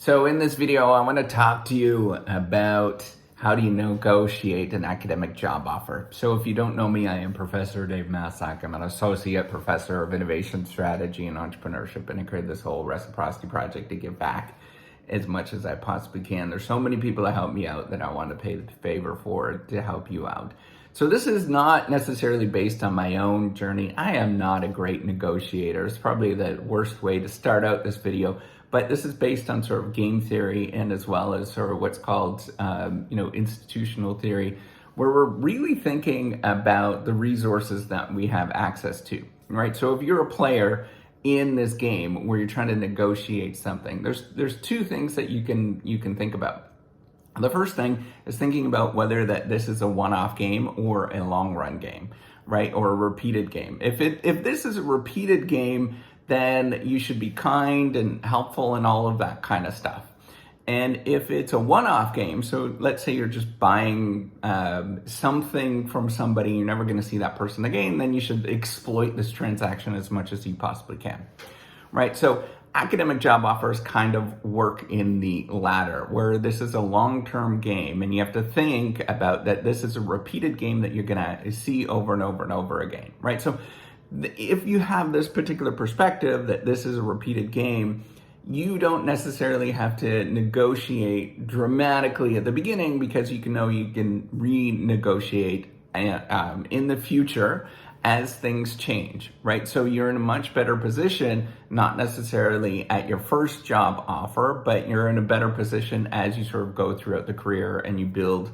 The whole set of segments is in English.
So in this video, I want to talk to you about how do you negotiate an academic job offer. So if you don't know me, I am Professor Dave Massac. I'm an associate professor of innovation strategy and entrepreneurship, and I created this whole reciprocity project to give back as much as I possibly can. There's so many people that help me out that I want to pay the favor for to help you out. So this is not necessarily based on my own journey. I am not a great negotiator. It's probably the worst way to start out this video, but this is based on sort of game theory and as well as sort of what's called, institutional theory, where we're really thinking about the resources that we have access to, right? So if you're a player in this game where you're trying to negotiate something, there's two things that you can think about. The first thing is thinking about whether that this is a one-off game or a long-run game, right? Or a repeated game. If this is a repeated game, then you should be kind and helpful and all of that kind of stuff. And if it's a one-off game, so let's say you're just buying something from somebody, you're never going to see that person again, then you should exploit this transaction as much as you possibly can, right? So academic job offers kind of work in the latter, where this is a long-term game and you have to think about that this is a repeated game that you're going to see over and over and over again, right? So if you have this particular perspective that this is a repeated game, you don't necessarily have to negotiate dramatically at the beginning because you can renegotiate in the future as things change, right? So you're in a much better position, not necessarily at your first job offer, but you're in a better position as you sort of go throughout the career and you build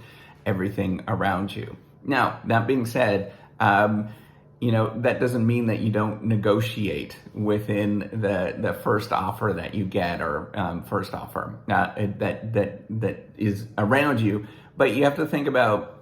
everything around you. Now, that being said, that doesn't mean that you don't negotiate within the first offer that you get or first offer that is around you. But you have to think about,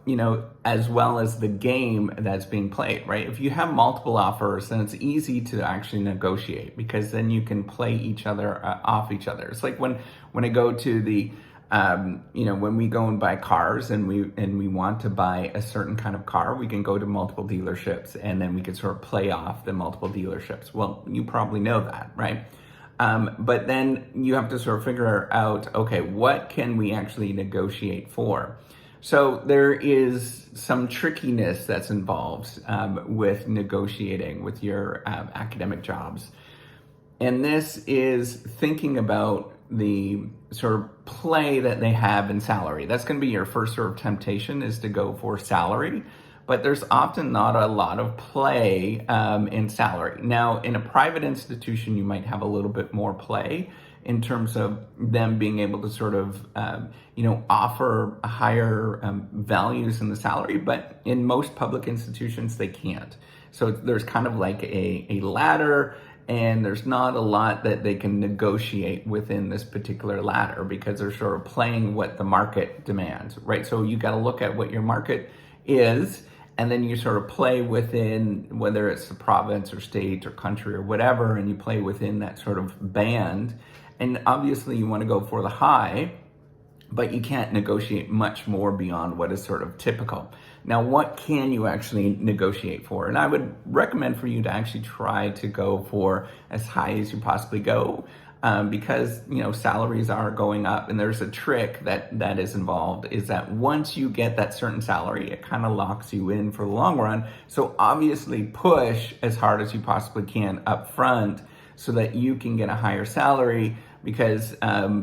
as well as the game that's being played, right? If you have multiple offers, then it's easy to actually negotiate because then you can play each other off each other. It's like when I go to the when we go and buy cars and we want to buy a certain kind of car, we can go to multiple dealerships and then we can sort of play off the multiple dealerships. Well, you probably know that, right? But then you have to sort of figure out, okay, what can we actually negotiate for? So there is some trickiness that's involved with negotiating with your academic jobs. And this is thinking about the sort of play that they have in salary. That's going to be your first sort of temptation, is to go for salary, but there's often not a lot of play in salary. Now, in a private institution, you might have a little bit more play in terms of them being able to sort of, offer higher values in the salary, but in most public institutions, they can't. So there's kind of like a ladder, and there's not a lot that they can negotiate within this particular ladder because they're sort of playing what the market demands, right? So you got to look at what your market is, and then you sort of play within, whether it's the province or state or country or whatever, and you play within that sort of band. And obviously you want to go for the high, but you can't negotiate much more beyond what is sort of typical. Now, what can you actually negotiate for? And I would recommend for you to actually try to go for as high as you possibly go, because, salaries are going up, and there's a trick that is involved, is that once you get that certain salary, it kind of locks you in for the long run. So obviously push as hard as you possibly can up front so that you can get a higher salary, because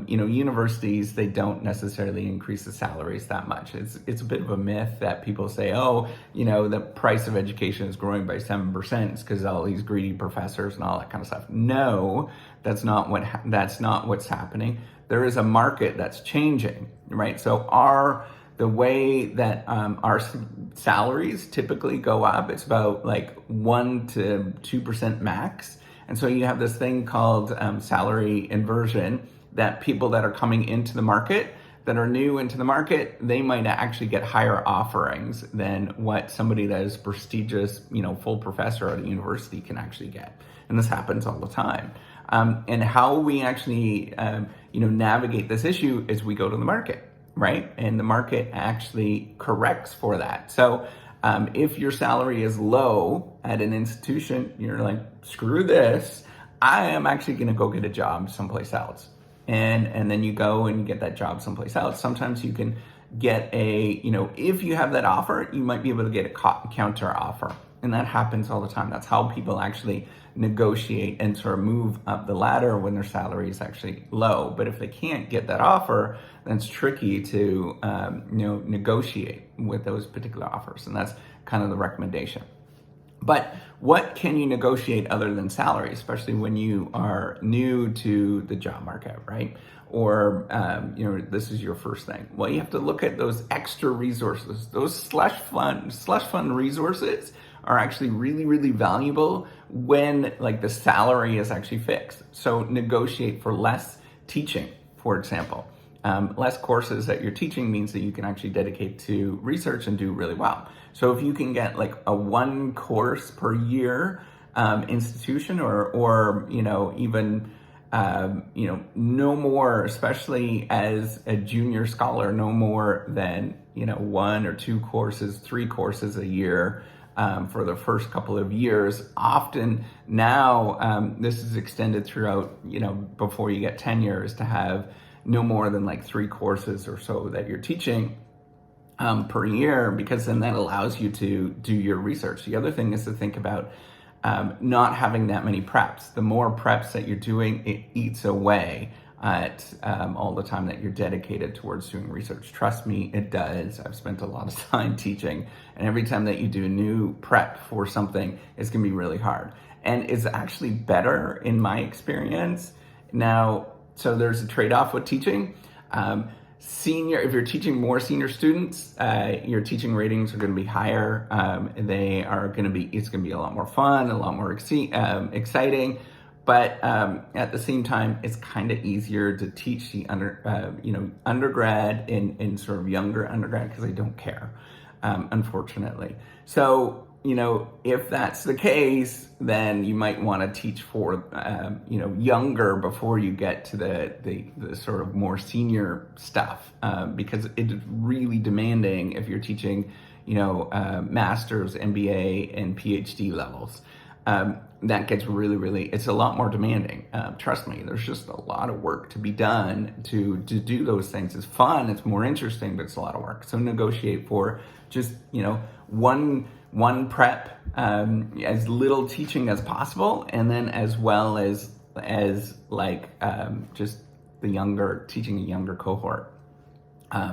universities, they don't necessarily increase the salaries that much. It's a bit of a myth that people say, the price of education is growing by 7%. It's because all these greedy professors and all that kind of stuff. No, that's not what's happening. There is a market that's changing, right? So the way that our salaries typically go up, it's about like 1 to 2% max. And so you have this thing called salary inversion, that people that are coming into the market, that are new into the market, they might actually get higher offerings than what somebody that is prestigious, full professor at a university can actually get. And this happens all the time. And how we actually, navigate this issue is we go to the market, right? And the market actually corrects for that. So if your salary is low at an institution, you're like, screw this, I am actually going to go get a job someplace else. and then you go and you get that job someplace else. Sometimes you can get if you have that offer, you might be able to get a counter offer. And that happens all the time. That's how people actually negotiate and sort of move up the ladder when their salary is actually low. But if they can't get that offer, then it's tricky to negotiate with those particular offers. And that's kind of the recommendation. But what can you negotiate other than salary, especially when you are new to the job market, right? Or, this is your first thing. Well, you have to look at those extra resources. Those slush fund resources are actually really, really valuable when the salary is actually fixed. So negotiate for less teaching, for example. Less courses that you're teaching means that you can actually dedicate to research and do really well. So if you can get a 1 course per year institution, or even no more, especially as a junior scholar, no more than 1 or 2 courses, 3 courses a year for the first couple of years. Often now, this is extended throughout, before you get tenure, is to have no more than 3 courses or so that you're teaching per year, because then that allows you to do your research. The other thing is to think about not having that many preps. The more preps that you're doing, it eats away at all the time that you're dedicated towards doing research. Trust me, it does. I've spent a lot of time teaching, and every time that you do a new prep for something, it's going to be really hard. And it's actually better in my experience. Now, so there's a trade-off with teaching. If you're teaching more senior students, your teaching ratings are going to be higher. It's going to be a lot more fun, a lot more exciting. But at the same time, it's kind of easier to teach the undergrad and sort of younger undergrad, because they don't care, unfortunately. So if that's the case, then you might want to teach for younger before you get to the sort of more senior stuff, because it is really demanding if you're teaching master's, MBA, and PhD levels. That gets really, it's a lot more demanding. Trust me, there's just a lot of work to be done to do those things. It's fun, it's more interesting, but it's a lot of work. So negotiate for just one prep, as little teaching as possible, and then as well as just teaching a younger cohort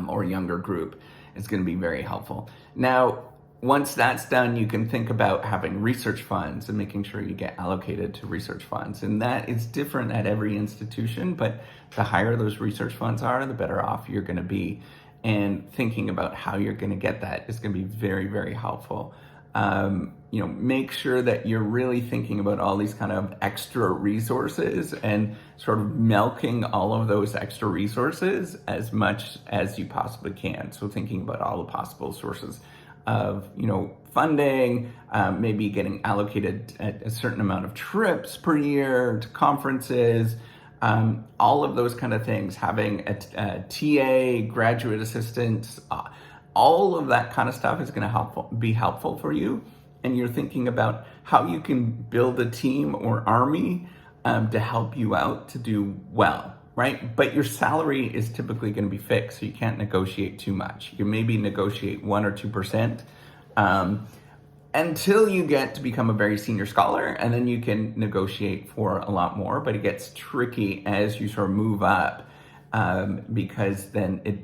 or younger group is going to be very helpful. Now, once that's done, you can think about having research funds and making sure you get allocated to research funds. And that is different at every institution, but the higher those research funds are, the better off you're going to be. And thinking about how you're going to get that is going to be very, very helpful. Make sure that you're really thinking about all these kind of extra resources and sort of milking all of those extra resources as much as you possibly can. So thinking about all the possible sources of, funding, maybe getting allocated a certain amount of trips per year to conferences, all of those kind of things, having a TA, graduate assistant, all of that kind of stuff is going to be helpful for you. And you're thinking about how you can build a team or army to help you out to do well, right? But your salary is typically going to be fixed, so you can't negotiate too much. You can maybe negotiate 1 or 2% until you get to become a very senior scholar, and then you can negotiate for a lot more. But it gets tricky as you sort of move up, because then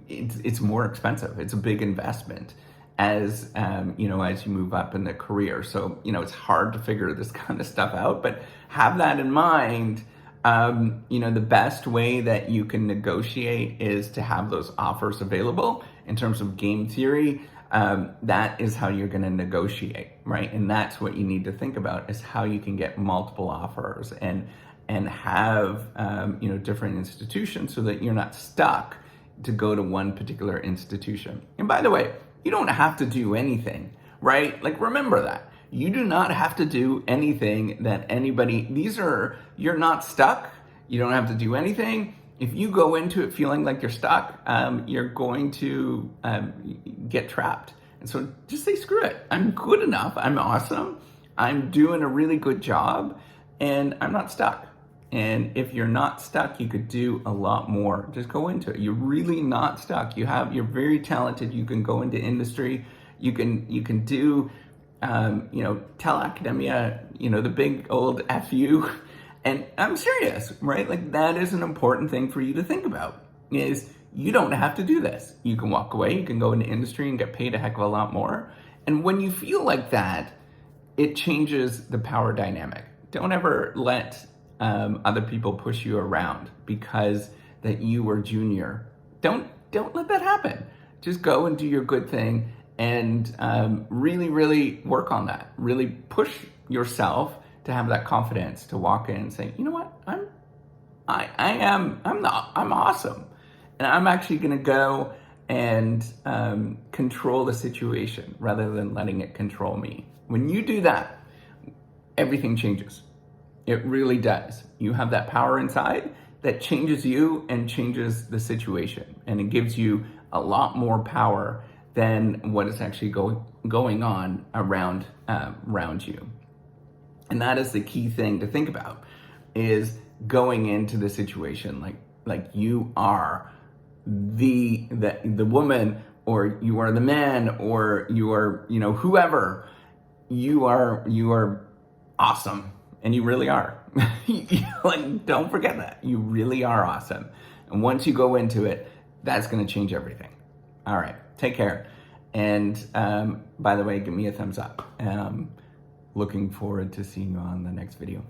it's more expensive. It's a big investment as you move up in the career. So it's hard to figure this kind of stuff out, but have that in mind. The best way that you can negotiate is to have those offers available. In terms of game theory, that is how you're going to negotiate, right? And that's what you need to think about, is how you can get multiple offers and have different institutions, so that you're not stuck to go to one particular institution. And by the way, you don't have to do anything, right? Remember that. You do not have to do anything that you're not stuck. You don't have to do anything. If you go into it feeling like you're stuck, you're going to get trapped. And so just say, screw it. I'm good enough. I'm awesome. I'm doing a really good job, and I'm not stuck. And if you're not stuck, you could do a lot more. Just go into it. You're really not stuck. You're very talented. You can go into industry. You can do, tell academia, the big old FU. And I'm serious, right? Like, that is an important thing for you to think about, is you don't have to do this. You can walk away, you can go into industry and get paid a heck of a lot more. And when you feel like that, it changes the power dynamic. Don't ever let other people push you around because that you were junior. Don't let that happen. Just go and do your good thing and really, really work on that. Really push yourself to have that confidence to walk in and say, you know what, I'm awesome. And I'm actually gonna go and control the situation rather than letting it control me. When you do that, everything changes. It really does. You have that power inside that changes you and changes the situation. And it gives you a lot more power than what is actually going on around you. And that is the key thing to think about, is going into the situation like you are the woman, or you are the man, or you are, whoever. You are awesome, and you really are. Like, don't forget that. You really are awesome. And once you go into it, that's going to change everything. All right, take care. And by the way, give me a thumbs up. Looking forward to seeing you on the next video.